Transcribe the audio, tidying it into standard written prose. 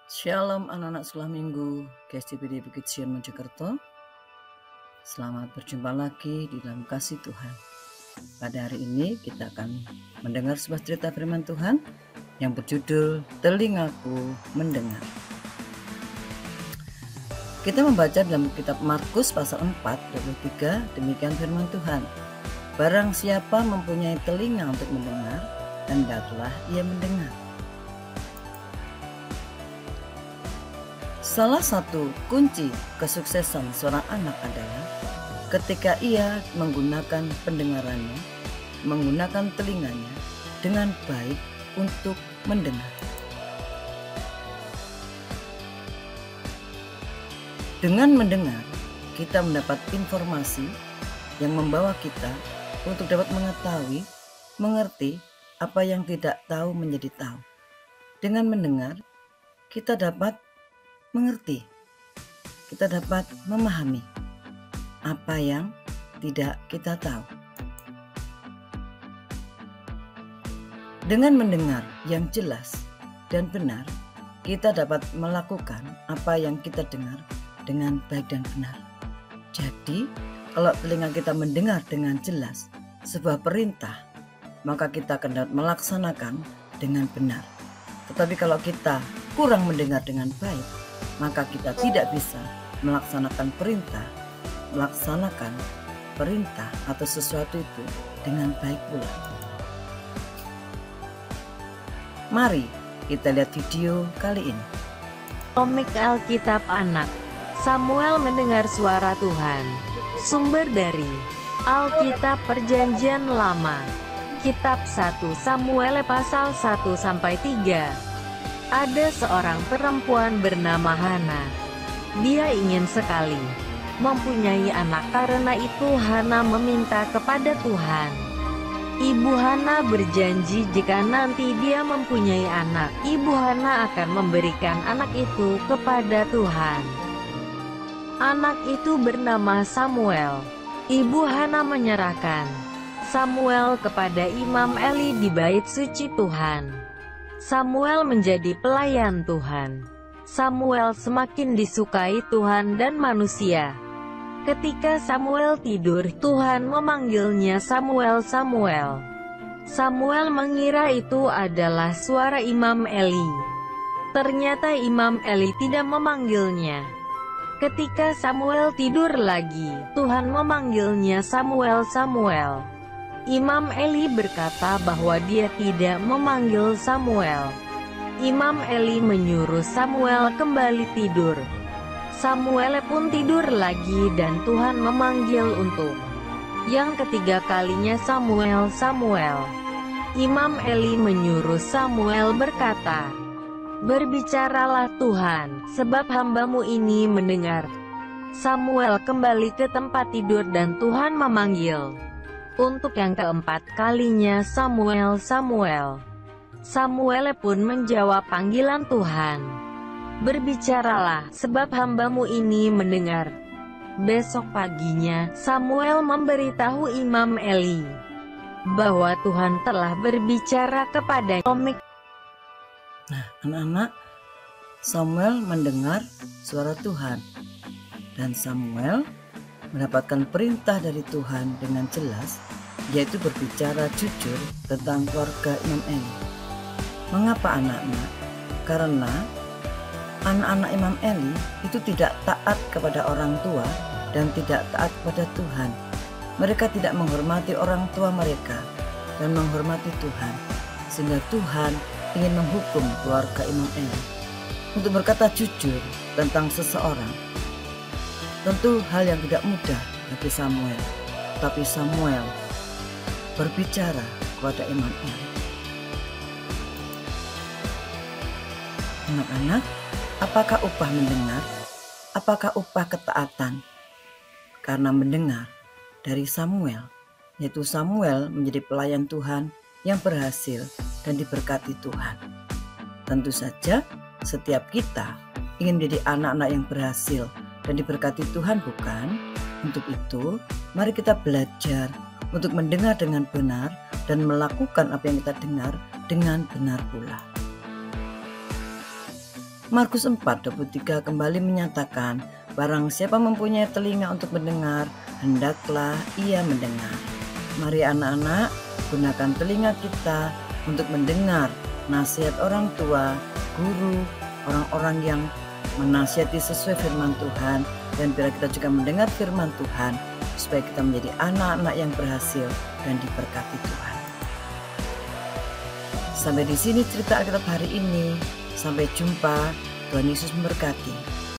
Shalom anak-anak sekolah minggu KSDPD Bukit Sion Mojokerto. Selamat berjumpa lagi di dalam kasih Tuhan. Pada hari ini kita akan mendengar sebuah cerita firman Tuhan yang berjudul Telingaku Mendengar. Kita membaca dalam kitab Markus pasal 4:23, demikian firman Tuhan. Barang siapa mempunyai telinga untuk mendengar, hendaklah ia mendengar. Salah satu kunci kesuksesan seorang anak adalah ketika ia menggunakan pendengarannya, menggunakan telinganya dengan baik untuk mendengar. Dengan mendengar, kita mendapat informasi yang membawa kita untuk dapat mengetahui, mengerti apa yang tidak tahu menjadi tahu. Dengan mendengar, kita dapat mengerti, kita dapat memahami apa yang tidak kita tahu. Dengan mendengar yang jelas dan benar, kita dapat melakukan apa yang kita dengar dengan baik dan benar. Jadi, kalau telinga kita mendengar dengan jelas sebuah perintah, maka kita akan dapat melaksanakan dengan benar. Tetapi kalau kita kurang mendengar dengan baik, maka kita tidak bisa melaksanakan perintah atau sesuatu itu dengan baik pula. Mari kita lihat video kali ini. Komik Alkitab Anak. Samuel mendengar suara Tuhan. Sumber dari Alkitab Perjanjian Lama. Kitab 1 Samuel pasal 1-3. Ada seorang perempuan bernama Hana. Dia ingin sekali mempunyai anak, karena itu Hana meminta kepada Tuhan. Ibu Hana berjanji jika nanti dia mempunyai anak, ibu Hana akan memberikan anak itu kepada Tuhan. Anak itu bernama Samuel. Ibu Hana menyerahkan Samuel kepada Imam Eli di bait suci Tuhan. Samuel menjadi pelayan Tuhan. Samuel semakin disukai Tuhan dan manusia. Ketika Samuel tidur, Tuhan memanggilnya Samuel, Samuel. Samuel mengira itu adalah suara Imam Eli. Ternyata Imam Eli tidak memanggilnya. Ketika Samuel tidur lagi, Tuhan memanggilnya Samuel, Samuel. Imam Eli berkata bahwa dia tidak memanggil Samuel. Imam Eli menyuruh Samuel kembali tidur. Samuel pun tidur lagi dan Tuhan memanggil untuk yang ketiga kalinya, Samuel, Samuel. Imam Eli menyuruh Samuel berkata, "Berbicaralah Tuhan, sebab hambamu ini mendengar." Samuel kembali ke tempat tidur dan Tuhan memanggil untuk yang keempat kalinya, Samuel, Samuel. Samuel pun menjawab panggilan Tuhan. "Berbicaralah, sebab hambamu ini mendengar." Besok paginya, Samuel memberitahu Imam Eli bahwa Tuhan telah berbicara kepada komik. Nah, anak-anak, Samuel mendengar suara Tuhan, dan Samuel mendapatkan perintah dari Tuhan dengan jelas, yaitu berbicara jujur tentang keluarga Imam Eli. Mengapa anak-anak? Karena anak-anak Imam Eli itu tidak taat kepada orang tua dan tidak taat kepada Tuhan. Mereka tidak menghormati orang tua mereka dan menghormati Tuhan, sehingga Tuhan ingin menghukum keluarga Imam Eli. Untuk berkata jujur tentang seseorang tentu hal yang tidak mudah bagi Samuel, tapi Samuel berbicara kepada Imam Eli. Anak-anak, apakah upah mendengar? Apakah upah ketaatan? Karena mendengar dari Samuel, yaitu Samuel menjadi pelayan Tuhan yang berhasil dan diberkati Tuhan. Tentu saja setiap kita ingin menjadi anak-anak yang berhasil dan diberkati Tuhan, bukan? Untuk itu, mari kita belajar untuk mendengar dengan benar dan melakukan apa yang kita dengar dengan benar pula. Markus 4:23 kembali menyatakan, barang siapa mempunyai telinga untuk mendengar, hendaklah ia mendengar. Mari anak-anak, gunakan telinga kita untuk mendengar nasihat orang tua, guru, orang-orang yang menasihati sesuai firman Tuhan, dan biar kita juga mendengar firman Tuhan, supaya kita menjadi anak-anak yang berhasil dan diberkati Tuhan. Sampai di sini cerita Alkitab hari ini. Sampai jumpa. Tuhan Yesus memberkati.